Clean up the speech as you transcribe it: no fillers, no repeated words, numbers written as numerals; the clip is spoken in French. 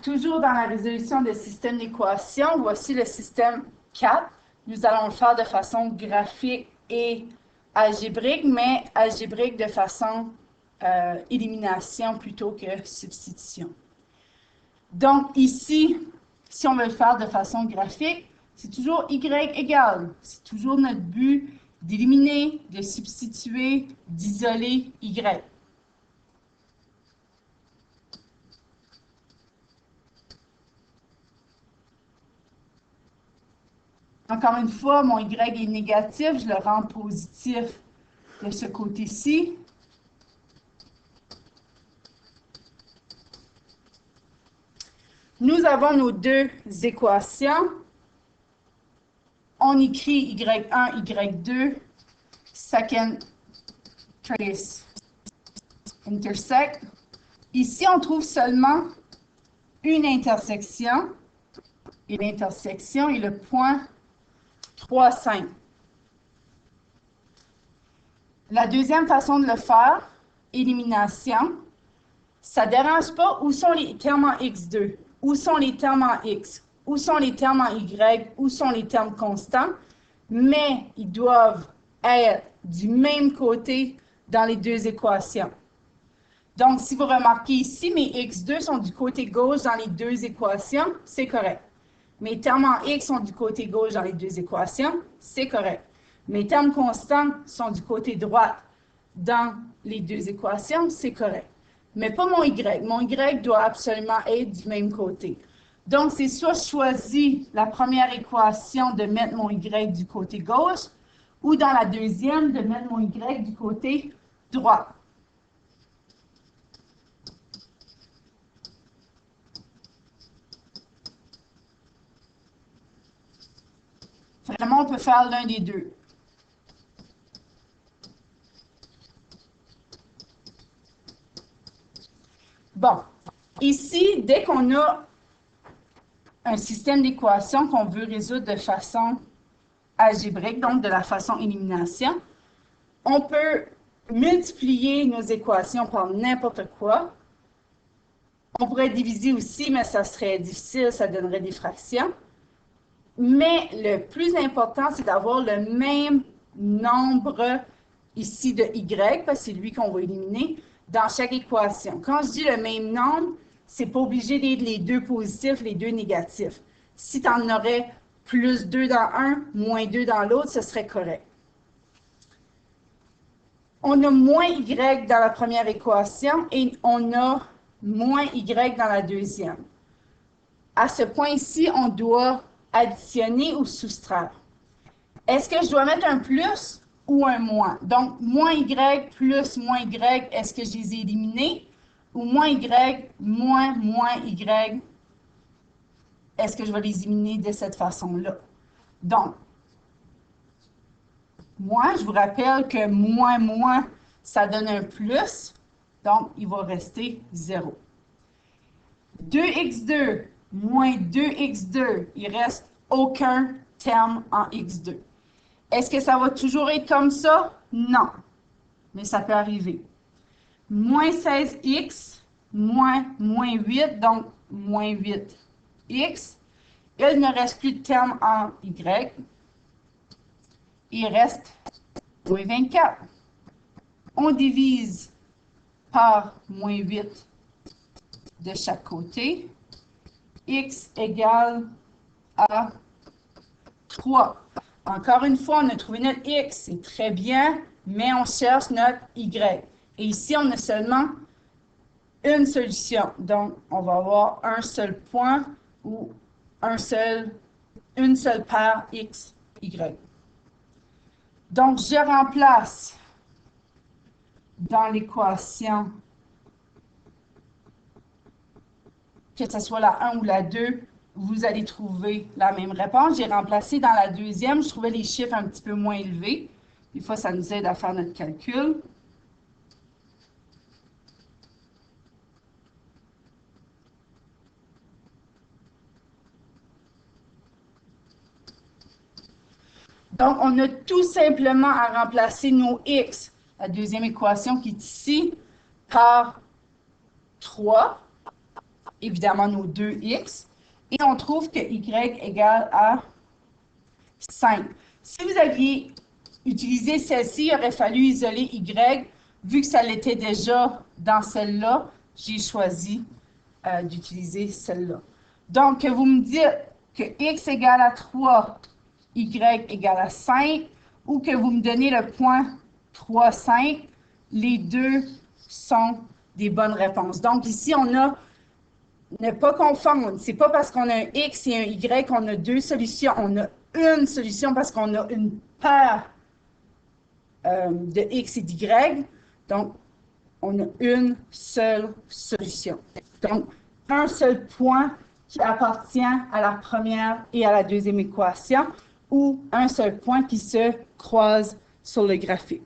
toujours dans la résolution de système d'équations, voici le système 4. Nous allons le faire de façon graphique et algébrique, mais algébrique de façon élimination plutôt que substitution. Donc ici, si on veut le faire de façon graphique, c'est toujours y égale. C'est toujours notre but d'éliminer, de substituer, d'isoler y. Encore une fois, mon y est négatif, je le rends positif de ce côté-ci. Nous avons nos deux équations. On écrit y1, y2, second trace intersect. Ici, on trouve seulement une intersection. Et l'intersection est le point 3, 5. La deuxième façon de le faire, élimination, ça ne dérange pas où sont les termes en x2, où sont les termes en x, où sont les termes en y, où sont les termes constants, mais ils doivent être du même côté dans les deux équations. Donc, si vous remarquez ici, mes x2 sont du côté gauche dans les deux équations, c'est correct. Mes termes en x sont du côté gauche dans les deux équations, c'est correct. Mes termes constants sont du côté droit dans les deux équations, c'est correct. Mais pas mon y. Mon y doit absolument être du même côté. Donc, c'est soit je choisis la première équation de mettre mon y du côté gauche, ou dans la deuxième, de mettre mon y du côté droit. Vraiment, on peut faire l'un des deux. Bon, ici, dès qu'on a un système d'équations qu'on veut résoudre de façon algébrique, donc de la façon élimination, on peut multiplier nos équations par n'importe quoi. On pourrait diviser aussi, mais ça serait difficile, ça donnerait des fractions. Mais le plus important, c'est d'avoir le même nombre ici de y, parce que c'est lui qu'on va éliminer, dans chaque équation. Quand je dis le même nombre, c'est pas obligé d'être les deux positifs, les deux négatifs. Si tu en aurais plus 2 dans un, moins 2 dans l'autre, ce serait correct. On a moins y dans la première équation et on a moins y dans la deuxième. À ce point-ci, on doit additionner ou soustraire. Est-ce que je dois mettre un plus ou un moins? Donc, moins y plus moins y, est-ce que je les ai éliminés? Ou moins y moins y, est-ce que je vais les éliminer de cette façon-là? Donc, moins, je vous rappelle que moins, ça donne un plus. Donc, il va rester 0. 2x2 moins 2x2, il ne reste aucun terme en x2. Est-ce que ça va toujours être comme ça? Non. Mais ça peut arriver. Moins 16x moins 8, donc moins 8x. Il ne reste plus de terme en y. Il reste moins 24. On divise par moins 8 de chaque côté. X égale à 3. Encore une fois, on a trouvé notre X, c'est très bien, mais on cherche notre Y. Et ici, on a seulement une solution. Donc, on va avoir un seul point ou une seule paire X, Y. Donc, je remplace dans l'équation, que ce soit la 1 ou la 2, vous allez trouver la même réponse. J'ai remplacé dans la deuxième, je trouvais les chiffres un petit peu moins élevés. Des fois, ça nous aide à faire notre calcul. Donc, on a tout simplement à remplacer nos x, la deuxième équation qui est ici, par 3. évidemment nos 2x, et on trouve que y égale à 5. Si vous aviez utilisé celle-ci, il aurait fallu isoler y. Vu que ça l'était déjà dans celle-là, j'ai choisi d'utiliser celle-là. Donc, que vous me dites que x égale à 3, y égale à 5, ou que vous me donnez le point 3, 5, les deux sont des bonnes réponses. Donc, ici, on a, ne pas confondre, c'est pas parce qu'on a un x et un y qu'on a deux solutions. On a une solution parce qu'on a une paire de x et d'y. Donc, on a une seule solution. Donc, un seul point qui appartient à la première et à la deuxième équation, ou un seul point qui se croise sur le graphique.